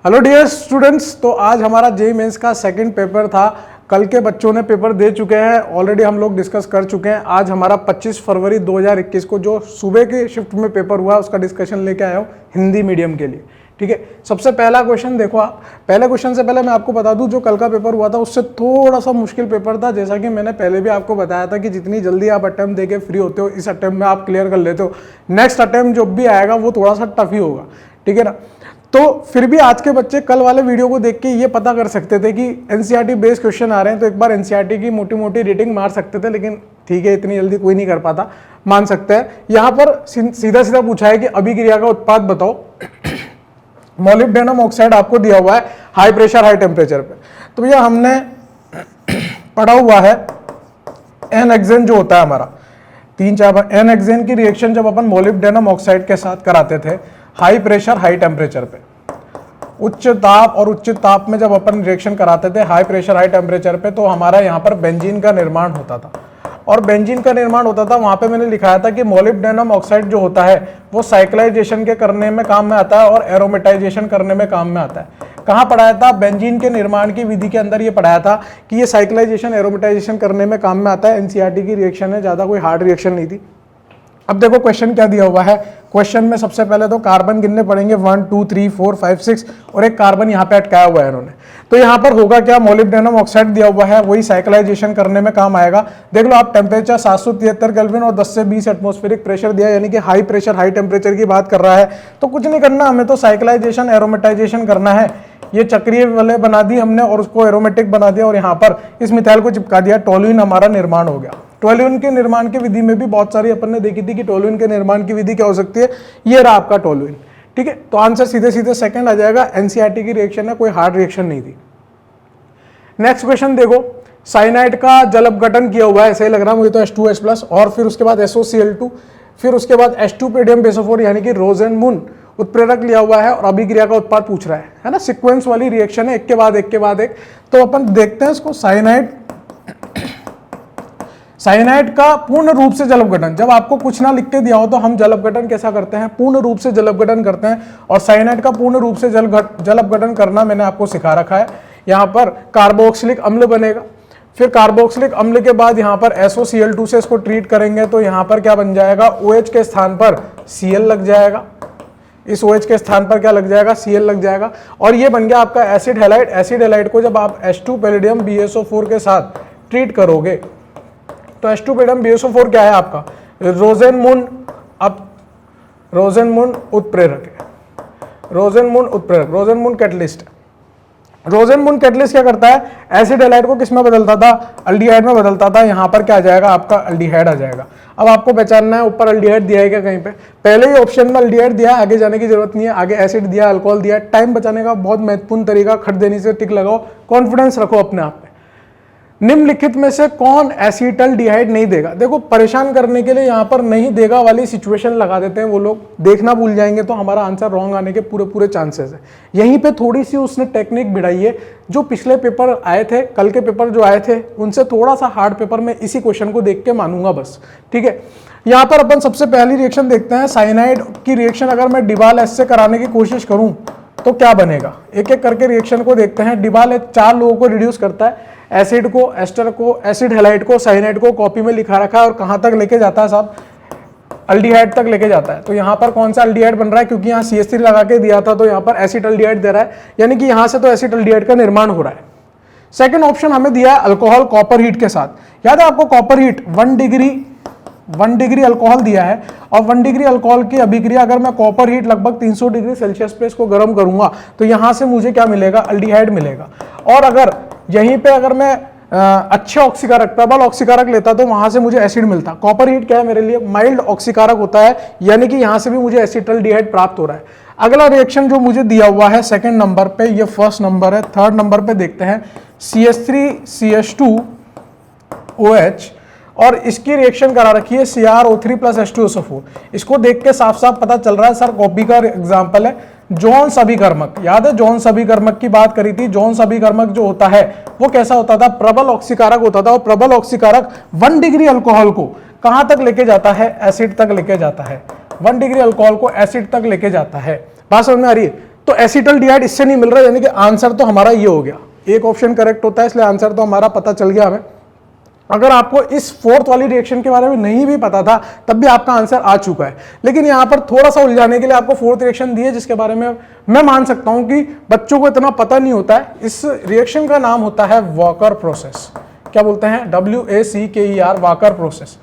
Hello dear students, तो आज हमारा जेईई मेंस का सेकंड पेपर था। कल के बच्चों ने पेपर दे चुके हैं, ऑलरेडी हम लोग डिस्कस कर चुके हैं। आज हमारा 25 फरवरी 2021 को जो सुबह की शिफ्ट में पेपर हुआ उसका डिस्कशन लेके आया हूँ हिंदी मीडियम के लिए। ठीक है, सबसे पहला क्वेश्चन देखो आप। पहले क्वेश्चन से पहले मैं आपको बता दूं, जो कल का पेपर हुआ था उससे थोड़ा सा मुश्किल पेपर था। जैसा कि मैंने पहले भी आपको बताया था कि जितनी जल्दी आप अटेम्प्ट देके फ्री होते हो, इस अटेम्प्ट में आप क्लियर कर लेते हो, नेक्स्ट अटेम्प्ट जो भी आएगा वो थोड़ा सा टफ ही होगा। ठीक है ना। तो फिर भी आज के बच्चे कल वाले वीडियो को देख के ये पता कर सकते थे कि एनसीईआरटी बेस्ड क्वेश्चन आ रहे हैं, तो एक बार एनसीईआरटी की मोटी मोटी रेटिंग मार सकते थे। लेकिन ठीक है, इतनी जल्दी कोई नहीं कर पाता, मान सकते हैं। यहाँ पर सीधा सीधा पूछा है कि अभिक्रिया का उत्पाद बताओ। मोलिब्डेनम ऑक्साइड आपको दिया हुआ है हाई प्रेशर हाई टेम्परेचर पे। तो भैया हमने पढ़ा हुआ है एन हेक्सेन जो होता है हमारा 3-4 एन हेक्सेन की रिएक्शन जब अपन मोलिब्डेनम ऑक्साइड के साथ कराते थे हाई प्रेशर हाई टेम्परेचर पे, उच्च ताप और उच्च ताप में जब अपन रिएक्शन कराते थे हाई प्रेशर हाई टेम्परेचर पे, तो हमारा यहाँ पर बेंजीन का निर्माण होता था। और बेंजीन का निर्माण होता था, वहां पे मैंने लिखाया था कि मोलिब्डेनम ऑक्साइड जो होता है वो साइक्लाइजेशन के करने में काम में आता है और एरोमेटाइजेशन करने में काम में आता है। कहाँ पढ़ाया था? बेंजीन के निर्माण की विधि के अंदर ये पढ़ाया था कि ये साइक्लाइजेशन एरोमेटाइजेशन करने में काम में आता है। एनसीईआरटी की रिएक्शन है, ज्यादा कोई हार्ड रिएक्शन नहीं थी। अब देखो क्वेश्चन क्या दिया हुआ है। क्वेश्चन में सबसे पहले तो कार्बन गिनने पड़ेंगे 1 2 3 4 5 6 और एक कार्बन यहाँ पे अटकाया हुआ है इन्होंने। तो यहाँ पर होगा क्या? मोलिब्डेनम ऑक्साइड दिया हुआ है, वही साइक्लाइजेशन करने में काम आएगा। देख लो आप, टेम्परेचर 773 केल्विन और 10 से 20 एटमॉस्फेरिक प्रेशर दिया, यानी कि हाई प्रेशर हाई टेम्परेचर की बात कर रहा है। तो कुछ नहीं करना, हमें तो साइक्लाइजेशन एरोमेटाइजेशन करना है। ये चक्रीय वलय बना दी हमने और उसको एरोमेटिक बना दिया और यहाँ पर इस मिथाइल को चिपका दिया, टोलुइन हमारा निर्माण हो गया। टोलुइन के निर्माण की विधि में भी बहुत सारी अपन ने देखी थी कि टोलुइन के निर्माण की विधि क्या हो सकती है। ये रहा आपका टोलुइन। ठीक है, तो आंसर सीधे सीधे सेकंड आ जाएगा। एनसीईआरटी की रिएक्शन है, कोई हार्ड रिएक्शन नहीं थी। नेक्स्ट क्वेश्चन देखो, साइनाइड का जल अपघटन किया हुआ है, ऐसे ही लग रहा है मुझे तो H2S+, और फिर उसके बाद SOCl2, फिर उसके बाद H2 पेडियम बेसोफोर यानी कि रोजेनमुन उत्प्रेरक लिया हुआ है और अभिक्रिया का उत्पाद पूछ रहा है ना। सीक्वेंस वाली रिएक्शन है, एक के बाद एक के बाद एक। तो अपन देखते हैं इसको। साइनाइड का पूर्ण रूप से जल अपघटन, जब आपको कुछ ना लिख के दिया हो तो हम जल अपघटन कैसा करते हैं? पूर्ण रूप से जल अपघटन करते हैं। और साइनाइड का पूर्ण रूप से जल अपघटन करना मैंने आपको सिखा रखा है। यहाँ पर कार्बोक्सिलिक अम्ल बनेगा, फिर कार्बोक्सिलिक अम्ल के बाद यहाँ पर SOCl2 से इसको ट्रीट करेंगे तो यहाँ पर क्या बन जाएगा? OH के स्थान पर Cl लग जाएगा। इस OH के स्थान पर क्या लग जाएगा? Cl लग जाएगा। और ये बन गया आपका एसिड हैलाइड। एसिड हैलाइड को जब आप H2 पैलिडियम BSO4 के साथ ट्रीट करोगे तो H2 पैलिडियम BSO4 क्या है आपका? रोजेनमुन। अब रोजेनमुन उत्प्रेरक है, रोजेनमुन उत्प्रेरक, रोजेनमुन कैटलिस्ट है। रोजेनमुन कैटलिस्ट क्या करता है? एसिड हैलाइड को किस में बदलता था? अल्डिहाइड में बदलता था। यहाँ पर क्या आ जाएगा? आपका अल्डिहाइड आ जाएगा। अब आपको पहचानना है ऊपर अल्डिहाइड दिया है क्या कहीं पे? पहले ही ऑप्शन में अल्डिहाइड दिया है, आगे जाने की जरूरत नहीं है। आगे एसिड दिया, अल्कोहल दिया। टाइम बचाने का बहुत महत्वपूर्ण तरीका, खट देने से टिक लगाओ, कॉन्फिडेंस रखो अपने आप में। निम्नलिखित में से कौन एसिटल्डिहाइड नहीं देगा? देखो, परेशान करने के लिए यहाँ पर नहीं देगा वाली सिचुएशन लगा देते हैं वो लोग, देखना भूल जाएंगे तो हमारा आंसर रॉन्ग आने के पूरे पूरे चांसेस है। यहीं पे थोड़ी सी उसने टेक्निक बिड़ाई है। जो पिछले पेपर आए थे, कल के पेपर जो आए थे, उनसे थोड़ा सा हार्ड पेपर में इसी क्वेश्चन को देख के मानूंगा बस। ठीक है, यहाँ पर अपन सबसे पहली रिएक्शन देखते हैं। साइनाइड की रिएक्शन अगर मैं डिबाल एस से कराने की कोशिश करूं तो क्या बनेगा? एक एक करके रिएक्शन को देखते हैं। डिबाल एस 4 लोगों को रिड्यूस करता है, एसिड को, एस्टर को, एसिड हैलाइड को, साइनाइड को। कॉपी में लिखा रखा है और कहां तक लेके जाता है साहब? अल्डिहाइड तक लेके जाता है। तो यहाँ पर कौन सा अल्डिहाइड बन रहा है? क्योंकि यहाँ CH3 लगा के दिया था तो यहाँ पर एसिटल्डिहाइड दे रहा है, यानी कि यहाँ से तो एसिटल्डिहाइड का निर्माण हो रहा है। सेकेंड ऑप्शन हमें दिया है अल्कोहल कॉपर हीट के साथ। याद है आपको? कॉपर हीट 1 डिग्री अल्कोहल दिया है और 1 डिग्री अल्कोहल की अभिक्रिया अगर मैं कॉपर हीट लगभग 300 डिग्री सेल्सियस पे इसको गर्म करूंगा तो यहां से मुझे क्या मिलेगा? अल्डिहाइड मिलेगा। और अगर यहीं पे अगर मैं अच्छे ऑक्सीकारक, प्रबल ऑक्सीकारक लेता तो वहां से मुझे एसिड मिलता। कॉपर हीट क्या है मेरे लिए? माइल्ड ऑक्सीकारक होता है, यानी कि यहां से भी मुझे एसिटल्डिहाइड प्राप्त हो रहा है। अगला रिएक्शन जो मुझे दिया हुआ है सेकंड नंबर पे, ये फर्स्ट नंबर है। थर्ड नंबर पे देखते हैं CH3CH2OH और इसकी रिएक्शन करा रखी है CrO3 + H2SO4। इसको देख के साफ साफ पता चल रहा है सर कॉपी का एग्जाम्पल है जोन्स अभिकर्मक। याद है जोन्स अभिकर्मक की बात करी थी? जोन्स अभिकर्मक जो होता है वो कैसा होता था? प्रबल ऑक्सीकारक होता था। और प्रबल ऑक्सीकारक 1 डिग्री अल्कोहल को कहां तक लेके जाता है? एसिड तक लेके जाता है। 1 डिग्री अल्कोहल को एसिड तक लेके जाता है। बात समझ में आ रही है? तो एसिटल्डिहाइड इससे नहीं मिल रहा, यानी कि आंसर तो हमारा ये हो गया, एक ऑप्शन करेक्ट होता है, इसलिए आंसर तो हमारा पता चल गया हमें। अगर आपको इस फोर्थ वाली रिएक्शन के बारे में नहीं भी पता था तब भी आपका आंसर आ चुका है, लेकिन यहां पर थोड़ा सा उलझाने के लिए आपको फोर्थ रिएक्शन दी है, जिसके बारे में मैं मान सकता हूं कि बच्चों को इतना पता नहीं होता है। इस रिएक्शन का नाम होता है वॉकर प्रोसेस। क्या बोलते हैं? WACKER, walker process.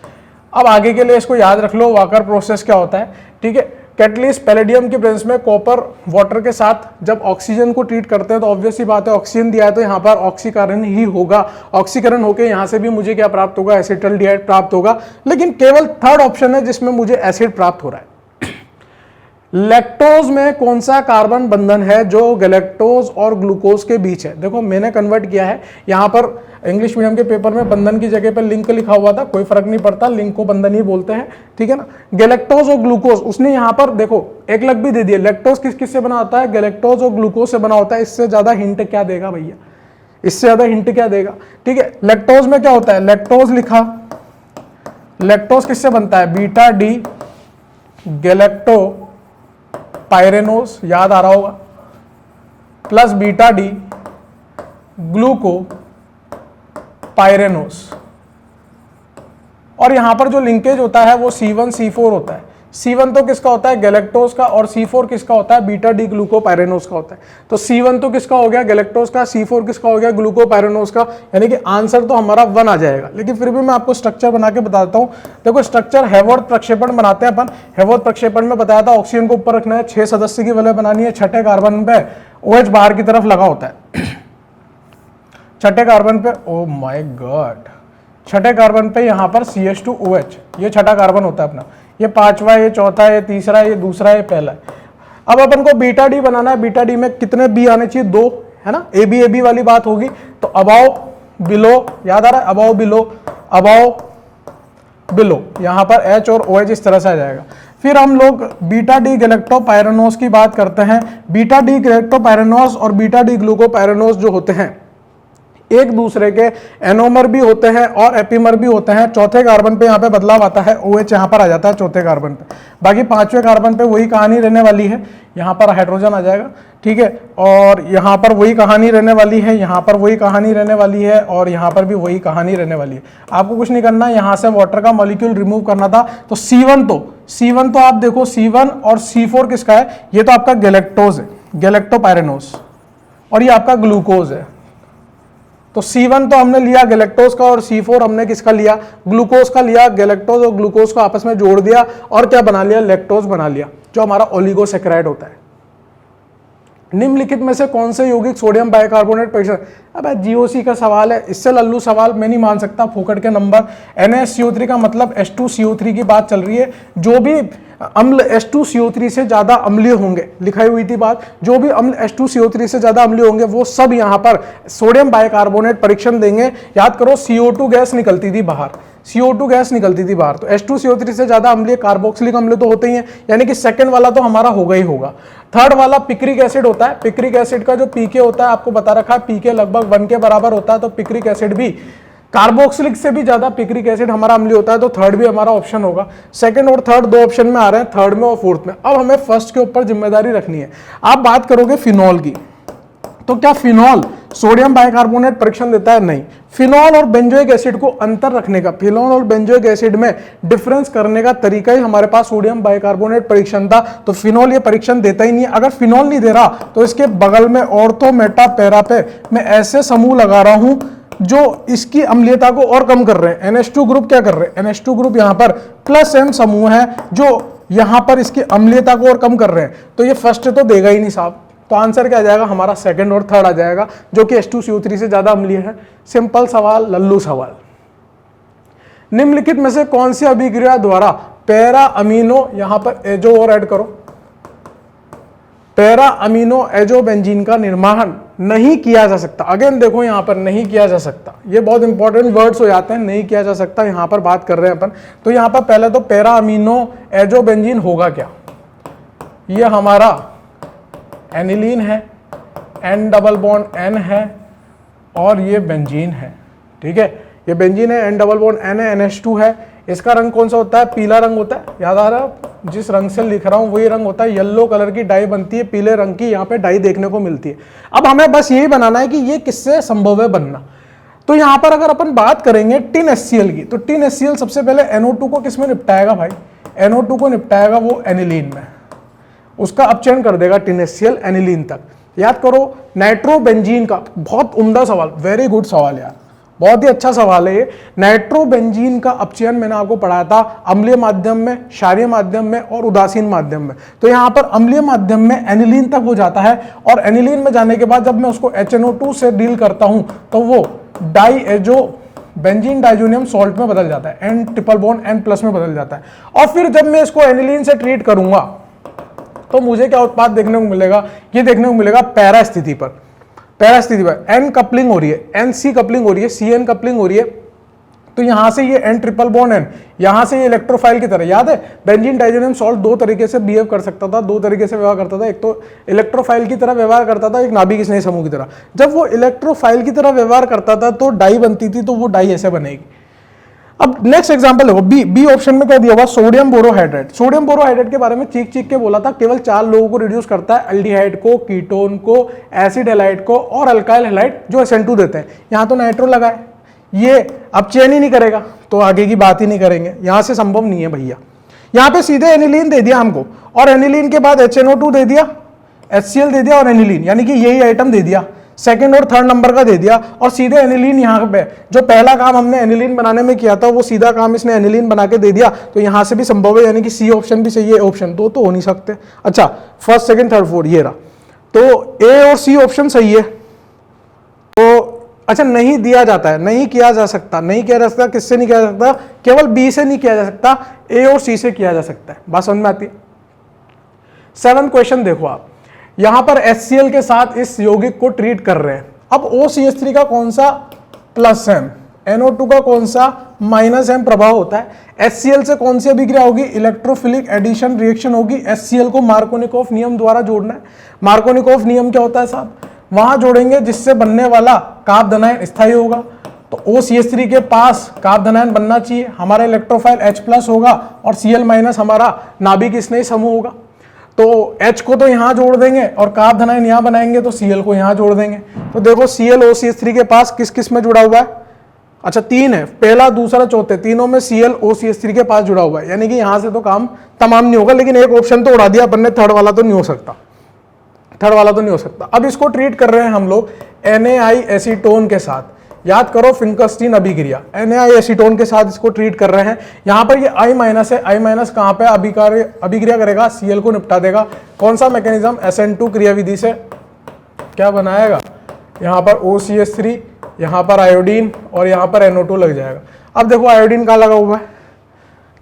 अब आगे के लिए इसको याद रख लो, वॉकर प्रोसेस क्या होता है, ठीक है। कैटलिस्ट पैलेडियम के प्रेजेंस में कॉपर वाटर के साथ जब ऑक्सीजन को ट्रीट करते हैं तो ऑब्वियस ही बात है, ऑक्सीजन दिया है तो यहाँ पर ऑक्सीकरण ही होगा। ऑक्सीकरण होकर यहाँ से भी मुझे क्या प्राप्त होगा? एसिटल्डिहाइड प्राप्त होगा। लेकिन केवल थर्ड ऑप्शन है जिसमें मुझे एसिड प्राप्त हो रहा है। लैक्टोज में कौन सा कार्बन बंधन है जो गैलेक्टोज और ग्लूकोज के बीच है? देखो मैंने कन्वर्ट किया है, यहां पर इंग्लिश मीडियम के पेपर में बंधन की जगह पर लिंक लिखा हुआ था, कोई फर्क नहीं पड़ता, लिंक को बंधन ही बोलते हैं, ठीक है ना। गैलेक्टोज और ग्लूकोज, उसने यहां पर देखो एक लग भी दे दिया। लैक्टोज किस किस से बना होता है? गैलेक्टोज और ग्लूकोज से बना होता है। इससे ज्यादा हिंट क्या देगा भैया? इससे ज्यादा हिंट क्या देगा? ठीक है, लैक्टोज में क्या होता है? लैक्टोज लिखा, लैक्टोज किससे बनता है? बीटा डी गैलेक्टो पायरेनोज, याद आ रहा होगा, प्लस बीटा डी ग्लूको पायरेनोज। और यहां पर जो लिंकेज होता है वो C1 C4 होता है। C1 तो किसका होता है? गैलेक्टोज का, और C4 किसका होता है? बीटा डी ग्लूको पायरेनोज का होता है। तो C1 तो किसका हो गया? गैलेक्टोज का। C4 किसका हो गया? ग्लूको पायरेनोज का। यानी कि आंसर तो हमारा 1 आ जाएगा। लेकिन फिर भी मैं आपको स्ट्रक्चर बना के बताता हूं। देखो स्ट्रक्चर हेवर्थ प्रक्षेपण बनाते हैं अपन। हेवर्थ प्रक्षेपण में बताया था ऑक्सीजन को ऊपर रखना है, 6 सदस्य की वलय बनानी है, छठे कार्बन पे OH बाहर की तरफ लगा होता है। छठे कार्बन पे, ओ माय गॉड, छठे कार्बन पे यहां पर CH2OH, ये छठा कार्बन होता है अपना, ये पांचवा, ये चौथा, ये तीसरा, ये दूसरा, ये पहला। अब अपन को बीटा डी बनाना है। बीटा डी में कितने बी आने चाहिए? 2, है ना। AB वाली बात होगी। तो अबाव बिलो, याद आ रहा है? अबाव बिलो, अबाव बिलो, यहां पर H और OH इस तरह से आ जाएगा। फिर हम लोग बीटा डी गैलेक्टोपायरेनोज की बात करते हैं। बीटा डी गैलेक्टोपायरेनोज और बीटा डी ग्लूकोपायरेनोज जो होते हैं एक दूसरे के एनोमर भी होते हैं और एपीमर भी होते हैं। चौथे कार्बन पे यहाँ पे बदलाव आता है, OH यहाँ पर आ जाता है चौथे कार्बन पे। बाकी पांचवें कार्बन पे वही कहानी रहने वाली है, यहाँ पर हाइड्रोजन आ जाएगा, ठीक है। और यहाँ पर वही कहानी रहने वाली है, यहाँ पर वही कहानी रहने वाली है, और यहाँ पर भी वही कहानी रहने वाली है। आपको कुछ नहीं करना, यहाँ से वाटर का मॉलिक्यूल रिमूव करना था। तो C1 तो आप देखो, C1 और C4 किसका है? ये तो आपका गैलेक्टोज है, गैलेक्टोपायरेनोज, और ये आपका ग्लूकोज है। तो C1 तो हमने लिया गैलेक्टोज का, और C4 हमने किसका लिया? ग्लूकोज का लिया। गैलेक्टोज और ग्लूकोज को आपस में जोड़ दिया और क्या बना लिया? लैक्टोज बना लिया, जो हमारा ओलिगोसैकेराइड होता है। निम्नलिखित में से कौन से यौगिक सोडियम बाइकार्बोनेट परीक्षण? अब GOC का सवाल है, इससे लल्लू सवाल मैं नहीं मान सकता, फोकट के नंबर। NaCO3 का मतलब H2CO3 की बात चल रही है। जो भी अम्ल H2CO3 से ज्यादा अम्लीय होंगे, लिखाई हुई थी बात, जो भी अम्ल H2CO3 से ज्यादा अम्लीय होंगे वो सब यहाँ पर सोडियम बाइकार्बोनेट परीक्षण देंगे। याद करो CO2 गैस निकलती थी बाहर, CO2 गैस निकलती थी बाहर, तो H2CO3 से ज्यादा अम्लीय कार्बोक्सिलिक अम्ल तो होते ही हैं, यानी कि सेकंड वाला तो हमारा होगा ही होगा। थर्ड वाला पिक्रिक एसिड होता है। पिक्रिक एसिड का जो पीके होता है आपको बता रखा है, पीके लगभग 1 के बराबर होता है। तो पिक्रिक एसिड भी कार्बोक्सिलिक से भी ज्यादा पिक्रिक एसिड हमारा अम्लीय होता है, तो थर्ड भी हमारा ऑप्शन होगा। सेकंड और थर्ड दो ऑप्शन में आ रहे हैं, थर्ड में और फोर्थ में। अब हमें फर्स्ट के ऊपर जिम्मेदारी रखनी है। आप बात करोगे फिनॉल की, तो क्या फिनॉल सोडियम बाइकार्बोनेट परीक्षण देता है? नहीं। फिनॉल और बेंजोइक एसिड को अंतर रखने का, फिनॉल और बेंजोइक एसिड में डिफरेंस करने का तरीका ही हमारे पास सोडियम बाइकार्बोनेट परीक्षण था, तो फिनॉल ये परीक्षण देता ही नहीं है। अगर फिनॉल नहीं दे रहा तो इसके बगल में ऑर्थो मेटा पैरा पे मैं ऐसे समूह लगा रहा हूं जो इसकी अम्लीयता को और कम कर रहे हैं। NH2 ग्रुप क्या कर रहे हैं? NH2 ग्रुप यहां पर +M समूह है जो यहां पर इसकी अम्लीयता को और कम कर रहे हैं, तो ये फर्स्ट तो देगा ही नहीं साहब। तो आंसर क्या आ जाएगा हमारा? सेकंड और थर्ड आ जाएगा, जो कि H2CO3 से ज्यादा अम्लीय है। सिंपल सवाल, लल्लू सवाल। निम्नलिखित में से कौन सी अभिक्रिया द्वारा पैरा अमीनो, यहां पर एजो और ऐड करो, पैरा अमीनो एजो बेंजीन का निर्माण नहीं किया जा सकता। अगेन देखो यहां पर नहीं किया जा सकता, ये बहुत इंपॉर्टेंट वर्ड्स हो जाते हैं। नहीं किया जा सकता यहां पर बात कर रहे हैं अपन। तो यहां पर पहले तो पैरा अमीनो एजो बेंजीन होगा क्या? ये हमारा एनिलीन है, N डबल बॉन्ड N है, और ये बेंजीन है, ठीक है। ये बेंजीन है, N डबल बॉन्ड N है, NH2 है। इसका रंग कौन सा होता है? पीला रंग होता है, याद आ रहा है? जिस रंग से लिख रहा हूं वही रंग होता है, येलो कलर की डाई बनती है, पीले रंग की यहाँ पे डाई देखने को मिलती है। अब हमें बस यही बनाना है कि ये किससे संभव है बनना। तो यहाँ पर अगर अपन बात करेंगे टिन HCl की, तो टिन HCl सबसे पहले NO2 को किस में निपटाएगा भाई, NO2 को निपटाएगा वो एनिलीन में, उसका अपचयन कर देगा टिन HCl एनिलीन तक। याद करो नाइट्रोबेंजीन का, बहुत उम्दा सवाल, वेरी गुड सवाल यार, बहुत ही अच्छा सवाल है ये। नाइट्रोबेंजीन का अपचयन मैंने आपको पढ़ाया था अम्लीय माध्यम में, क्षारीय माध्यम में और उदासीन माध्यम में। तो यहाँ पर अम्लीय माध्यम में एनिलीन तक हो जाता है, और एनिलीन में जाने के बाद जब मैं उसको HNO2 से डील करता हूं तो वो डाईएजो बेंजीन डाइजोनियम सॉल्ट में बदल जाता है, N ट्रिपल बॉन्ड N+ में बदल जाता है। और फिर जब मैं इसको एनिलीन से ट्रीट करूंगा तो मुझे क्या उत्पाद देखने को मिलेगा, ये देखने को मिलेगा पैरा स्थिति पर, पैरा स्थिति पर N कपलिंग हो रही है, NC कपलिंग हो रही है, CN कपलिंग हो रही है। तो यहां से ये N ट्रिपल बॉन्ड N, यहां से ये इलेक्ट्रोफाइल की तरह, याद है बेंजीन डाइजोनियम सॉल्ट दो तरीके से बिहेव कर सकता था, दो तरीके से व्यवहार करता था, एक तो इलेक्ट्रोफाइल की तरह व्यवहार करता था, एक नाभिक स्नेही समूह की तरह। जब वो इलेक्ट्रोफाइल की तरह व्यवहार करता था तो डाई बनती थी, तो वो डाई ऐसे बनेगी। अब नेक्स्ट एग्जांपल देखो, बी ऑप्शन में क्या दिया हुआ, सोडियम बोरोहाइड्रेट। सोडियम बोरोहाइड्रेट के बारे में चीख के बोला था, केवल 4 लोगों को रिड्यूस करता है, अल्डिहाइड को, कीटोन को, एसिड हैलाइड को और अल्काइल हैलाइड जो SN2 देते हैं। यहां तो नाइट्रो लगा है, ये अपचयन ही नहीं करेगा तो आगे की बात ही नहीं करेंगे, यहां से संभव नहीं है भैया। यहां पे सीधे एनिलीन दे दिया हमको, और एनिलीन के बाद HNO2 दे दिया, HCl दे दिया और एनिलीन, यानी कि यही आइटम दे दिया, सेकंड और थर्ड नंबर का दे दिया, और सीधे एनिलीन यहाँ पे जो पहला काम हमने एनिलीन बनाने में किया था वो सीधा काम इसने एनिलीन बना के दे दिया। तो यहां से भी संभव है, यानी कि सी ऑप्शन भी सही है, ऑप्शन दो तो हो नहीं सकते। अच्छा, फर्स्ट सेकंड थर्ड फोर्थ ये रहा, तो ए और सी ऑप्शन सही है। तो अच्छा, नहीं दिया जाता है, नहीं किया जा सकता, नहीं किया जा सकता, किससे नहीं किया जा सकता, केवल बी से नहीं किया जा सकता, ए और सी से किया जा सकता है। बात समझ में आती है। 7th क्वेश्चन देखो आप, यहां पर HCl के साथ इस यौगिक को ट्रीट कर रहे हैं। अब OCH3 का कौन सा +M, NO2 का कौन सा -M प्रभाव होता है, HCl से कौन सी अभिक्रिया होगी, इलेक्ट्रोफिलिक एडिशन रिएक्शन होगी। HCl को मार्कोनिकोव नियम द्वारा जोड़ना है। मार्कोनिकोव नियम क्या होता है साहब, वहां जोड़ेंगे जिससे बनने वाला कार्ब धनायन स्थायी होगा। तो OCH3 के पास कार्ब धनायन बनना चाहिए, हमारा इलेक्ट्रोफाइल H+ होगा और Cl- हमारा नाभिक स्नेही समूह होगा। तो H को तो यहां जोड़ देंगे और कार्ब धनायन यहां बनाएंगे, तो Cl को यहां जोड़ देंगे। तो देखो Cl OCH3 के पास किस किस में जुड़ा हुआ है, अच्छा 3 है, पहला दूसरा चौथे, तीनों में Cl OCH3 के पास जुड़ा हुआ है, यानी कि यहां से तो काम तमाम नहीं होगा। लेकिन एक ऑप्शन तो उड़ा दिया अपन ने, थर्ड वाला तो नहीं हो सकता, थर्ड वाला तो नहीं हो सकता। अब इसको ट्रीट कर रहे हैं हम लोग NaI एसीटोन के साथ। याद करो फिंकस्टीन अभिक्रिया, NaI एसीटोन के साथ इसको ट्रीट कर रहे हैं। यहां पर ये I- है, I- कहां पे अभिक्रिया करेगा, Cl को निपटा देगा। कौन सा मैकेनिज्म, SN2 क्रियाविधि से क्या बनाएगा, यहां पर OCH3, यहां पर आयोडीन और यहां पर NO2 लग जाएगा। अब देखो आयोडीन कहां लगा हुआ है,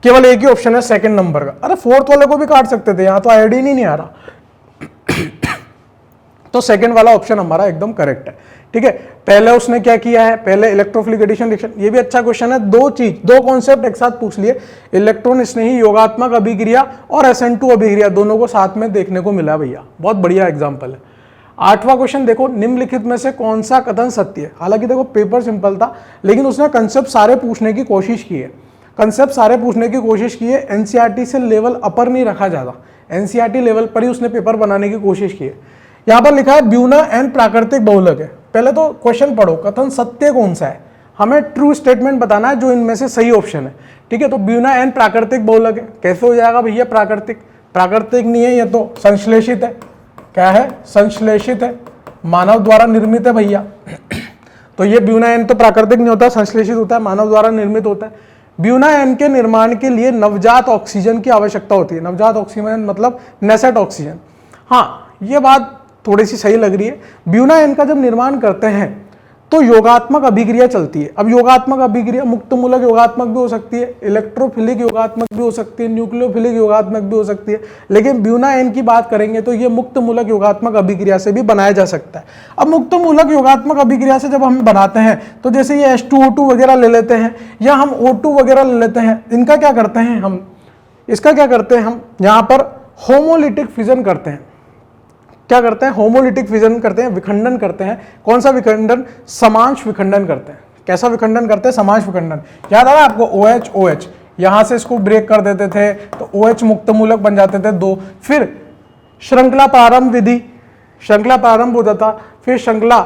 केवल एक ही ऑप्शन है सेकंड नंबर का। अरे फोर्थ वाले को भी काट सकते थे, यहां तो आयोडीन ही नहीं आ रहा। तो सेकंड वाला ऑप्शन हमारा एकदम करेक्ट है। ठीक है, पहले उसने क्या किया है, पहले इलेक्ट्रोफिलिक एडिशन रिएक्शन, ये भी अच्छा क्वेश्चन है। दो कॉन्सेप्ट एक साथ पूछ लिए, इलेक्ट्रॉन स्नेही योगात्मक अभिक्रिया और SN2 अभिक्रिया, दोनों को साथ में देखने को मिला भैया, बहुत बढ़िया एग्जांपल है। 8वां क्वेश्चन देखो, निम्नलिखित में से कौन सा कथन सत्य है। हालांकि देखो पेपर सिंपल था, लेकिन उसने कंसेप्ट सारे पूछने की कोशिश की है, कंसेप्ट सारे पूछने की कोशिश की है। NCERT से लेवल अपर नहीं रखा ज्यादा, NCERT लेवल पर ही उसने पेपर बनाने की कोशिश की है। यहां पर लिखा है ब्यूना एन प्राकृतिक बहुलक है। पहले तो क्वेश्चन पढ़ो, कथन सत्य कौन सा है, हमें ट्रू स्टेटमेंट बताना है जो इनमें से सही ऑप्शन है। ठीक है, तो ब्यूना एन प्राकृतिक बहुलक है, कैसे हो जाएगा भैया, प्राकृतिक, प्राकृतिक नहीं है ये तो संश्लेषित है। क्या है, संश्लेषित है, मानव द्वारा निर्मित है भैया। तो ये ब्यूना एन तो प्राकृतिक नहीं होता, संश्लेषित होता है, मानव द्वारा निर्मित होता है। ब्यूना एन के निर्माण के लिए नवजात ऑक्सीजन की आवश्यकता होती है। नवजात ऑक्सीजन मतलब नेसेट ऑक्सीजन। हाँ, ये बात थोड़ी सी सही लग रही है। ब्यूना एन का जब निर्माण करते हैं तो योगात्मक अभिक्रिया चलती है। अब योगात्मक अभिक्रिया मुक्त मूलक योगात्मक भी हो सकती है, इलेक्ट्रोफिलिक योगात्मक भी हो सकती है, न्यूक्लियोफिलिक योगात्मक भी हो सकती है। लेकिन ब्यूना एन की बात करेंगे तो ये मुक्त मूलक योगात्मक अभिक्रिया से भी बनाया जा सकता है। अब मुक्त मूलक योगात्मक अभिक्रिया से जब हम बनाते हैं तो जैसे ये H2O2 वगैरह ले लेते हैं या हम O2 वगैरह ले लेते हैं, इनका क्या करते हैं हम, इसका क्या करते हैं हम, यहाँ पर होमोलिटिक फिजन करते हैं। क्या करते हैं, होमोलिटिक फिजन करते हैं, विखंडन करते हैं। कौन सा विखंडन, समांश विखंडन करते हैं। कैसा विखंडन करते हैं, समांश विखंडन। याद आ रहा है आपको, OH OH, यहां से इसको ब्रेक कर देते थे तो OH मुक्त मूलक बन जाते थे 2। फिर श्रृंखला प्रारंभ विधि, श्रृंखला प्रारंभ हो जाता, फिर श्रृंखला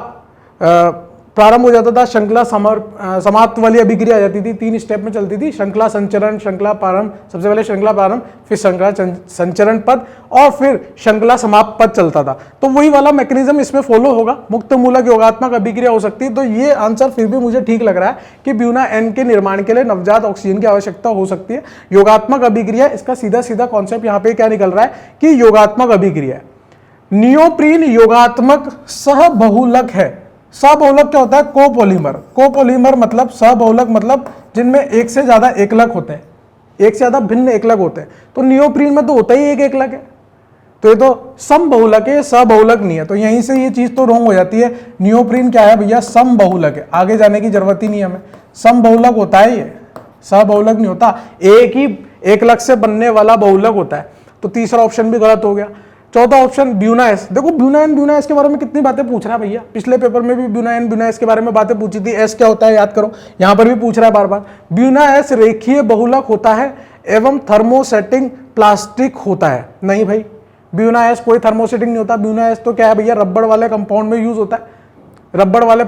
प्रारंभ हो जाता था, श्रृंखला समाप्त वाली अभिक्रिया आ जाती थी, 3 स्टेप में चलती थी, श्रृंखला संचरण, श्रृंखला प्रारंभ, सबसे पहले श्रृंखला प्रारंभ, फिर श्रृंखला संचरण पद और फिर श्रृंखला समाप्त पद चलता था। तो वही वाला मैकेनिज्म इसमें फॉलो होगा, मुक्त मूलक योगात्मक अभिक्रिया हो सकती है। तो ये आंसर फिर भी मुझे ठीक लग रहा है कि ब्यूना एन के निर्माण के लिए नवजात ऑक्सीजन की आवश्यकता हो सकती है। योगात्मक अभिक्रिया, इसका सीधा सीधा कॉन्सेप्ट यहाँ पे क्या निकल रहा है कि योगात्मक अभिक्रिया, नियोप्रीन योगात्मक सहबहुलक है। सबहुलक क्या होता है? कोपोलीमर। कोपोलीमर मतलब सबहुलक मतलब जिनमें एक से ज्यादा एकलक होते हैं, एक से ज्यादा भिन्न एकलक होते हैं। तो नियोप्रीन में तो होता ही एक एकलक है, तो ये तो समबहुलक है, सबहुलक नहीं है। तो यहीं से ये चीज तो रॉन्ग हो जाती है। नियोप्रीन क्या है भैया? समबहुलक है, आगे जाने की जरूरत ही नहीं है हमें। समबहुलक होता है ये, सबहुलक नहीं होता। एक ही एकलक से बनने वाला बहुलक होता है। तो तीसरा ऑप्शन भी गलत हो गया। चौथा ऑप्शन ब्यूना एस। देखो ब्यूना एस के बारे में कितनी बातें पूछ रहा है भैया, पिछले पेपर में भी ब्यूना एस के बारे में बातें पूछी थी। एस क्या होता है याद करो, यहां पर भी पूछ रहा है बार बार। ब्यूना एस रेखीय बहुलक होता है एवं थर्मोसेटिंग प्लास्टिक होता है। नहीं भाई, ब्यूना एस कोई थर्मोसेटिंग नहीं होता। ब्यूना एस तो क्या है भैया? रबड़ वाले कंपाउंड में यूज होता है। रबड़ वाले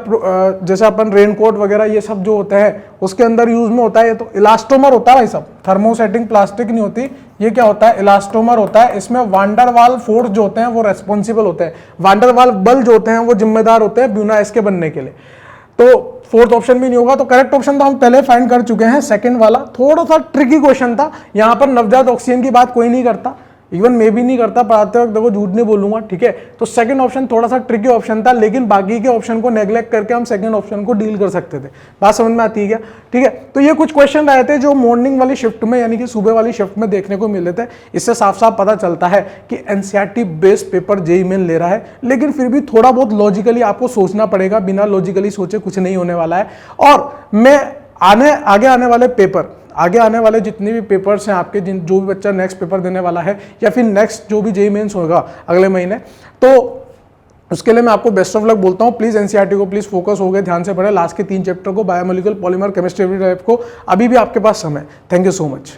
जैसे अपन रेनकोट वगैरह ये सब जो होते हैं उसके अंदर यूज में होता है। ये तो इलास्टोमर होता है भाई सब, थर्मोसेटिंग प्लास्टिक नहीं होती। ये क्या होता है? इलास्टोमर होता है। इसमें वांडरवाल फोर्स जो होते हैं वो रेस्पॉन्सिबल होते हैं, वांडरवाल बल जो होते हैं वो जिम्मेदार होते हैं ब्यूना एस के बनने के लिए। तो फोर्थ ऑप्शन भी नहीं होगा। तो करेक्ट ऑप्शन तो हम पहले फाइंड कर चुके हैं, सेकंड वाला। थोड़ा सा ट्रिकी क्वेश्चन था, यहाँ पर नवजात ऑक्सीजन की बात कोई नहीं करता, इवन मैं भी नहीं करता पढ़ाते वक्त, देखो झूठ नहीं बोलूंगा, ठीक है। तो सेकंड ऑप्शन थोड़ा सा ट्रिकी ऑप्शन था, लेकिन बाकी के ऑप्शन को नेग्लेक्ट करके हम सेकंड ऑप्शन को डील कर सकते थे। बात समझ में आती है क्या? ठीक है। तो ये कुछ क्वेश्चन आए थे जो मॉर्निंग वाली शिफ्ट में यानी कि सुबह वाली शिफ्ट में देखने को मिले थे। इससे साफ साफ पता चलता है कि NCERT based paper JEE main ले रहा है, लेकिन फिर भी थोड़ा बहुत लॉजिकली आपको सोचना पड़ेगा, बिना लॉजिकली सोचे कुछ नहीं होने वाला है। और मैं आगे आने वाले पेपर, आगे आने वाले जितने भी पेपर्स हैं आपके, जिन जो भी बच्चा नेक्स्ट पेपर देने वाला है या फिर नेक्स्ट जो भी जेईई मेंस होगा अगले महीने, तो उसके लिए मैं आपको बेस्ट ऑफ लक बोलता हूं। प्लीज एनसीईआरटी को प्लीज फोकस हो गए, ध्यान से पढ़े लास्ट के 3 चैप्टर को, बायोमोलिकुलर, पॉलीमर, केमिस्ट्री को। अभी भी आपके पास समय। Thank you so much.